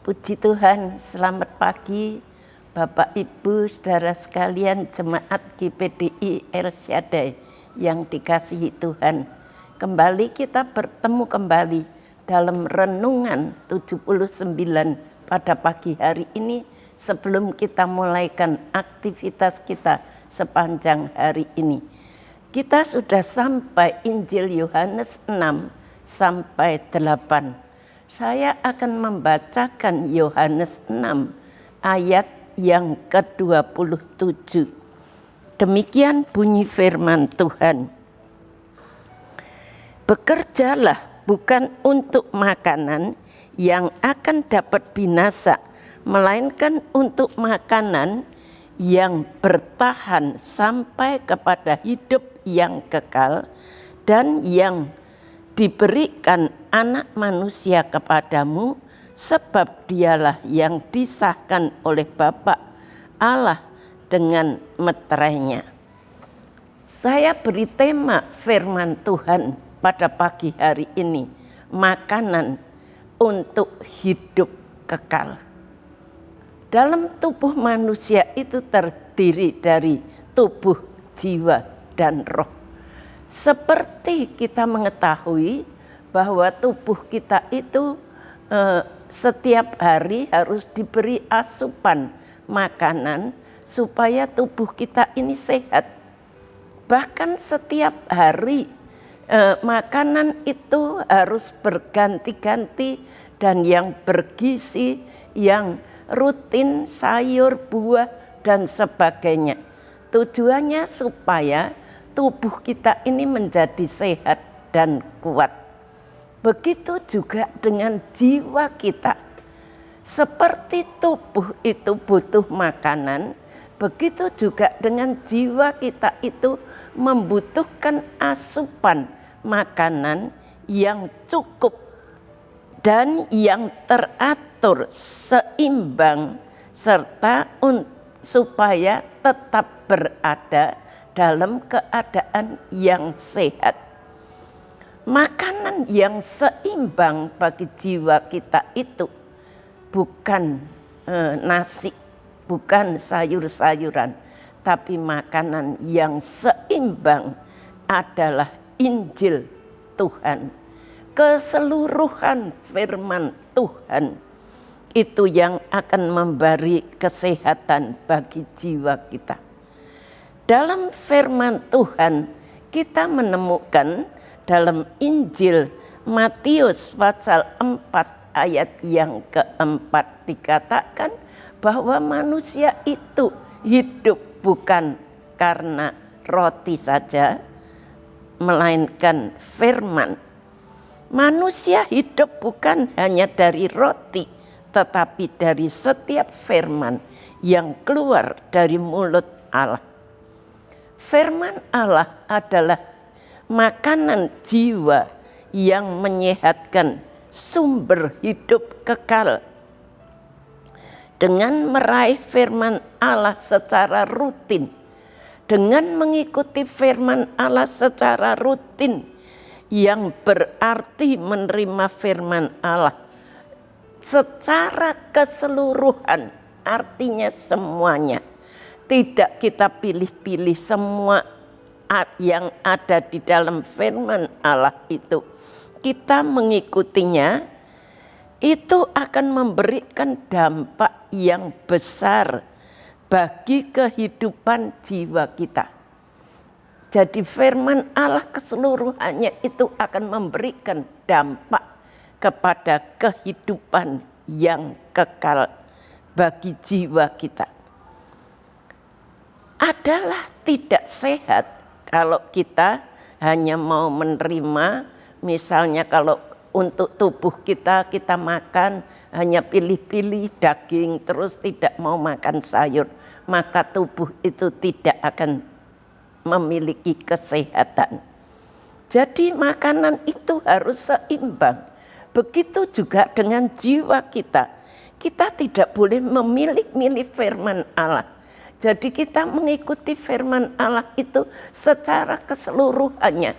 Puji Tuhan, selamat pagi Bapak Ibu Saudara sekalian jemaat GPDI El Shaddai yang dikasihi Tuhan. Kembali kita bertemu kembali dalam renungan 79 pada pagi hari ini sebelum kita mulaikan aktivitas kita sepanjang hari ini. Kita sudah sampai Injil Yohanes 6 sampai 8. Saya akan membacakan Yohanes 6 ayat yang ke-27. Demikian bunyi firman Tuhan. Bekerjalah bukan untuk makanan yang akan dapat binasa, melainkan untuk makanan yang bertahan sampai kepada hidup yang kekal dan yang diberikan anak manusia kepadamu, sebab dialah yang disahkan oleh Bapa Allah dengan meterainya. Saya beri tema firman Tuhan pada pagi hari ini, makanan untuk hidup kekal. Dalam tubuh manusia itu terdiri dari tubuh, jiwa, dan roh. Seperti kita mengetahui bahwa tubuh kita itu setiap hari harus diberi asupan makanan supaya tubuh kita ini sehat. Bahkan setiap hari makanan itu harus berganti-ganti dan yang bergizi, yang rutin, sayur, buah, dan sebagainya. Tujuannya supaya tubuh kita ini menjadi sehat dan kuat. Begitu juga dengan jiwa kita. Seperti tubuh itu butuh makanan, begitu juga dengan jiwa kita itu membutuhkan asupan makanan yang cukup dan yang teratur, seimbang, serta supaya tetap berada dalam keadaan yang sehat. Makanan yang seimbang bagi jiwa kita itu bukan nasi, bukan sayur-sayuran, tapi makanan yang seimbang adalah Injil Tuhan. Keseluruhan firman Tuhan itu yang akan memberi kesehatan bagi jiwa kita. Dalam firman Tuhan kita menemukan dalam Injil Matius pasal 4 ayat yang keempat dikatakan bahwa manusia itu hidup bukan karena roti saja, melainkan firman. Manusia hidup bukan hanya dari roti, tetapi dari setiap firman yang keluar dari mulut Allah. Firman Allah adalah makanan jiwa yang menyehatkan, sumber hidup kekal. Dengan meraih firman Allah secara rutin, dengan mengikuti firman Allah secara rutin, yang berarti menerima firman Allah secara keseluruhan, artinya semuanya. Tidak kita pilih-pilih, semua yang ada di dalam firman Allah itu kita mengikutinya, itu akan memberikan dampak yang besar bagi kehidupan jiwa kita. Jadi firman Allah keseluruhannya itu akan memberikan dampak kepada kehidupan yang kekal bagi jiwa kita. Adalah tidak sehat kalau kita hanya mau menerima, misalnya kalau untuk tubuh kita makan hanya pilih-pilih daging terus tidak mau makan sayur, maka tubuh itu tidak akan memiliki kesehatan. Jadi makanan itu harus seimbang. Begitu juga dengan jiwa kita. Kita tidak boleh memilih-milih firman Allah. Jadi kita mengikuti firman Allah itu secara keseluruhannya.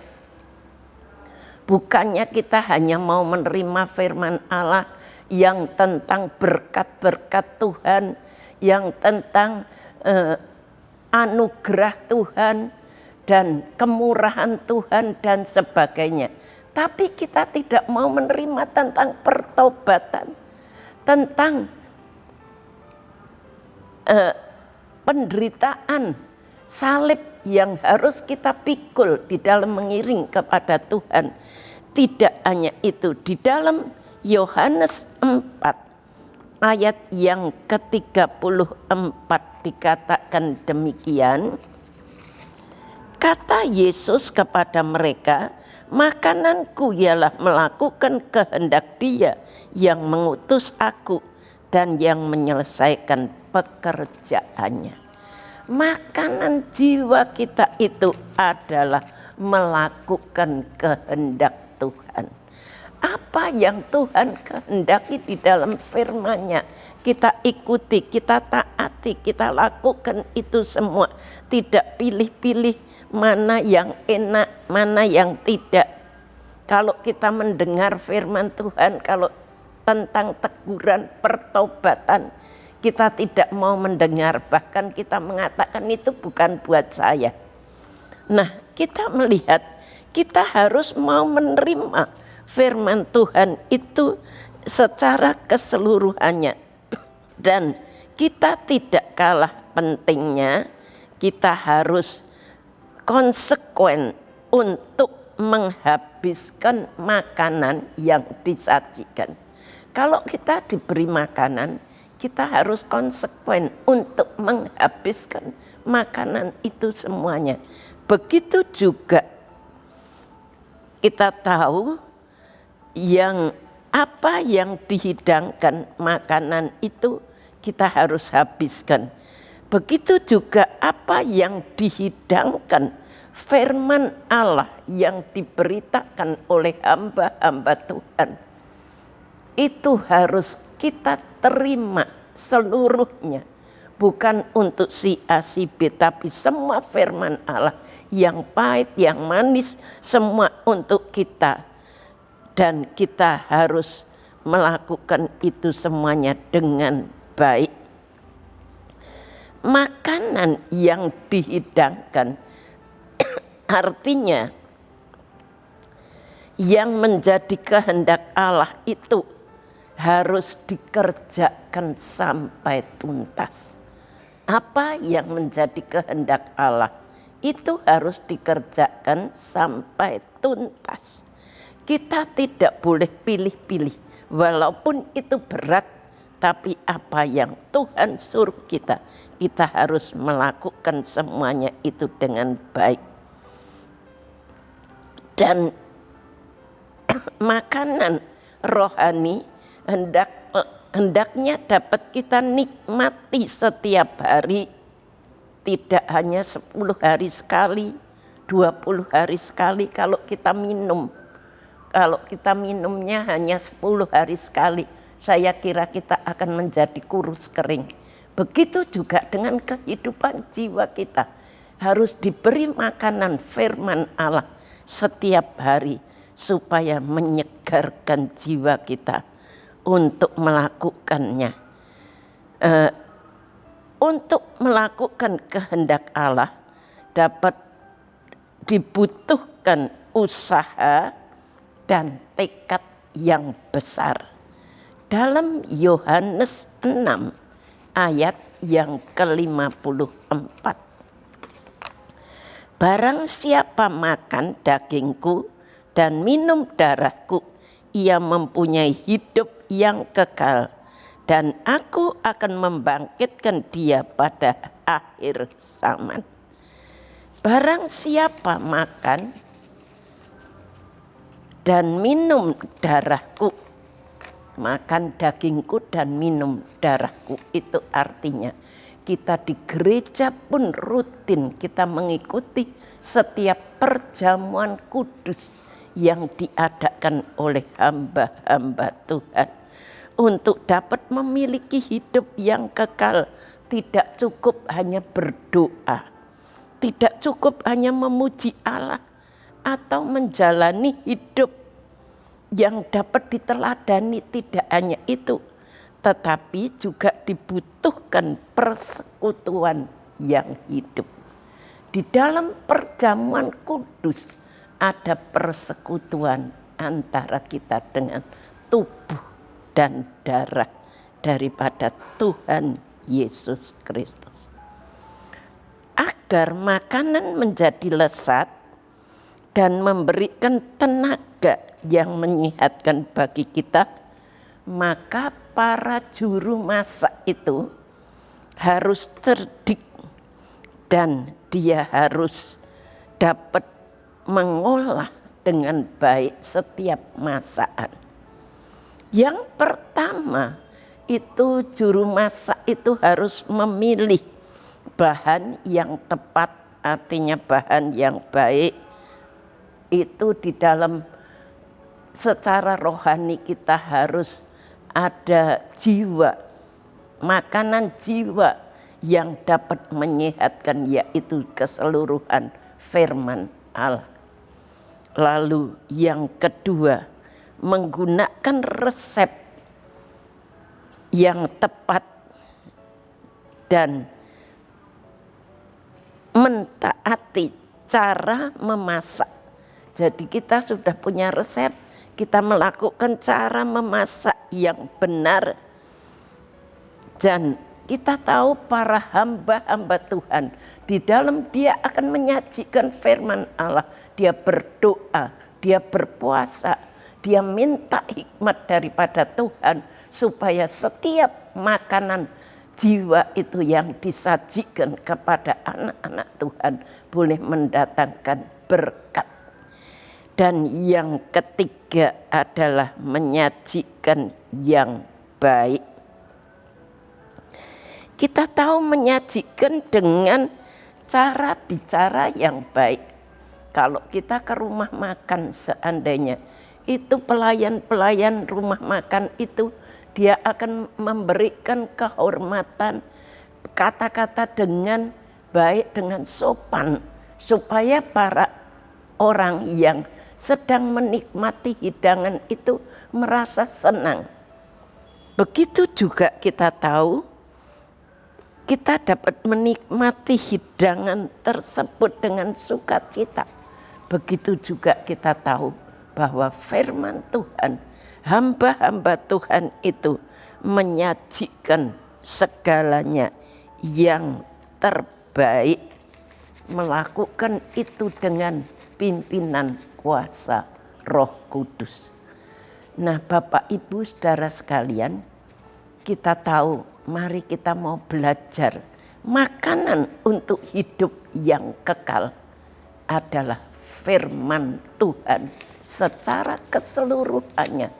Bukannya kita hanya mau menerima firman Allah yang tentang berkat-berkat Tuhan, yang tentang anugerah Tuhan dan kemurahan Tuhan dan sebagainya. Tapi kita tidak mau menerima tentang pertobatan, tentang penderitaan salib yang harus kita pikul di dalam mengiring kepada Tuhan. Tidak hanya itu, di dalam Yohanes 4 ayat yang ke-34 dikatakan demikian. Kata Yesus kepada mereka, makananku ialah melakukan kehendak Dia yang mengutus aku dan yang menyelesaikan pekerjaannya. Makanan jiwa kita itu adalah melakukan kehendak Tuhan. Apa yang Tuhan kehendaki di dalam firman-Nya, kita ikuti, kita taati, kita lakukan itu semua. Tidak pilih-pilih mana yang enak, mana yang tidak. Kalau kita mendengar firman Tuhan, kalau tentang teguran pertobatan, kita tidak mau mendengar, bahkan kita mengatakan itu bukan buat saya. Nah, kita melihat kita harus mau menerima firman Tuhan itu secara keseluruhannya. Dan kita tidak kalah pentingnya, kita harus konsekuen untuk menghabiskan makanan yang disajikan. Kalau kita diberi makanan, kita harus konsekuen untuk menghabiskan makanan itu semuanya. Begitu juga kita tahu yang apa yang dihidangkan makanan itu kita harus habiskan. Begitu juga apa yang dihidangkan firman Allah yang diberitakan oleh hamba-hamba Tuhan, itu harus kita terima seluruhnya. Bukan untuk si A, si B, tapi semua firman Allah yang pahit, yang manis, semua untuk kita. Dan kita harus melakukan itu semuanya dengan baik. Makanan yang dihidangkan artinya yang menjadi kehendak Allah itu harus dikerjakan sampai tuntas. Apa yang menjadi kehendak Allah itu harus dikerjakan sampai tuntas. Kita tidak boleh pilih-pilih, walaupun itu berat, tapi apa yang Tuhan suruh kita, kita harus melakukan semuanya itu dengan baik. Dan makanan rohani hendaknya dapat kita nikmati setiap hari, tidak hanya 10 hari sekali, 20 hari sekali kalau kita minum. Kalau kita minumnya hanya 10 hari sekali, saya kira kita akan menjadi kurus kering. Begitu juga dengan kehidupan jiwa kita. Harus diberi makanan firman Allah setiap hari supaya menyegarkan jiwa kita untuk melakukannya. Untuk melakukan kehendak Allah dapat dibutuhkan usaha dan tekad yang besar. Dalam Yohanes 6 ayat yang ke-54. Barang siapa makan dagingku dan minum darahku, ia mempunyai hidup yang kekal, dan aku akan membangkitkan dia pada akhir zaman. Barang siapa makan dan minum darahku, makan dagingku dan minum darahku, itu artinya kita di gereja pun rutin kita mengikuti setiap perjamuan kudus yang diadakan oleh hamba-hamba Tuhan untuk dapat memiliki hidup yang kekal. Tidak cukup hanya berdoa, tidak cukup hanya memuji Allah atau menjalani hidup yang dapat diteladani tidak hanya itu, tetapi juga dibutuhkan persekutuan yang hidup. Di dalam perjamuan kudus ada persekutuan antara kita dengan tubuh dan darah daripada Tuhan Yesus Kristus. Agar makanan menjadi lesat dan memberikan tenaga yang menyehatkan bagi kita, maka para juru masak itu harus cerdik dan dia harus dapat mengolah dengan baik setiap masakan. Yang pertama itu juru masak itu harus memilih bahan yang tepat, artinya bahan yang baik. Itu di dalam secara rohani kita harus ada jiwa, makanan jiwa yang dapat menyehatkan, yaitu keseluruhan firman Allah. Lalu yang kedua, menggunakan resep yang tepat dan mentaati cara memasak. Jadi kita sudah punya resep, kita melakukan cara memasak yang benar. Dan kita tahu para hamba-hamba Tuhan, di dalam dia akan menyajikan firman Allah. Dia berdoa, dia berpuasa, dia minta hikmat daripada Tuhan. Supaya setiap makanan jiwa itu yang disajikan kepada anak-anak Tuhan boleh mendatangkan berkat. Dan yang ketiga adalah menyajikan yang baik. Kita tahu menyajikan dengan cara bicara yang baik. Kalau kita ke rumah makan seandainya, itu pelayan-pelayan rumah makan itu dia akan memberikan kehormatan, kata-kata dengan baik, dengan sopan. Supaya para orang yang sedang menikmati hidangan itu merasa senang. Begitu juga kita tahu, kita dapat menikmati hidangan tersebut dengan sukacita. Begitu juga kita tahu bahwa firman Tuhan, hamba-hamba Tuhan itu menyajikan segalanya yang terbaik. Melakukan itu dengan pimpinan kuasa Roh Kudus. Nah, Bapak Ibu Saudara sekalian, kita tahu, mari kita mau belajar makanan untuk hidup yang kekal adalah firman Tuhan secara keseluruhannya,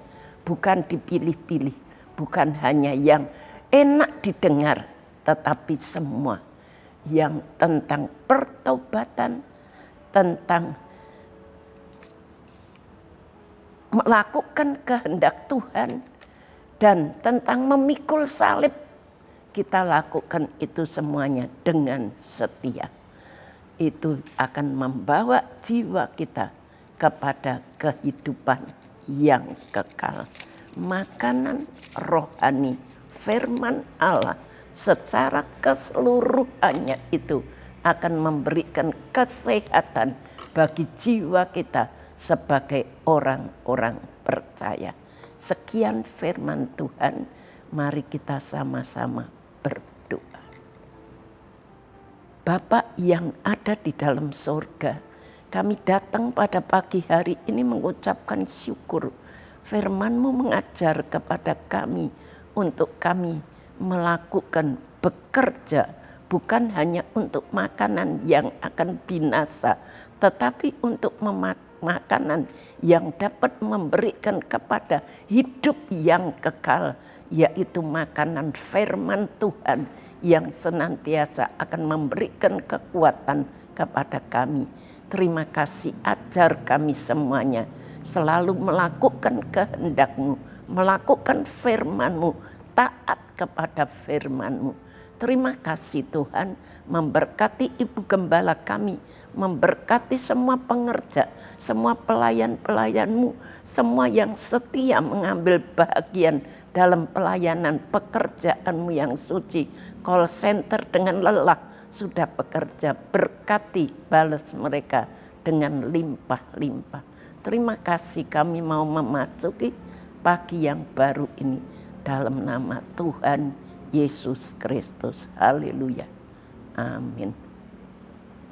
bukan dipilih-pilih, bukan hanya yang enak didengar, tetapi semua yang tentang pertobatan, tentang melakukan kehendak Tuhan, dan tentang memikul salib. Kita lakukan itu semuanya dengan setia. Itu akan membawa jiwa kita kepada kehidupan yang kekal. Makanan rohani, firman Allah secara keseluruhannya itu akan memberikan kesehatan bagi jiwa kita sebagai orang-orang percaya. Sekian firman Tuhan, mari kita sama-sama berdoa. Bapa yang ada di dalam surga, kami datang pada pagi hari ini mengucapkan syukur. Firman-Mu mengajar kepada kami untuk kami melakukan bekerja, bukan hanya untuk makanan yang akan binasa, tetapi untuk makanan yang dapat memberikan kepada hidup yang kekal, yaitu makanan firman Tuhan yang senantiasa akan memberikan kekuatan kepada kami. Terima kasih, ajar kami semuanya selalu melakukan kehendak-Mu, melakukan firman-Mu, taat kepada firman-Mu. Terima kasih Tuhan, memberkati Ibu Gembala kami, memberkati semua pengerja, semua pelayan-pelayan-Mu, semua yang setia mengambil bagian dalam pelayanan pekerjaan-Mu yang suci. Call center dengan lelah sudah bekerja, berkati, balas mereka dengan limpah-limpah. Terima kasih, kami mau memasuki pagi yang baru ini dalam nama Tuhan Yesus Kristus. Haleluya. Amin.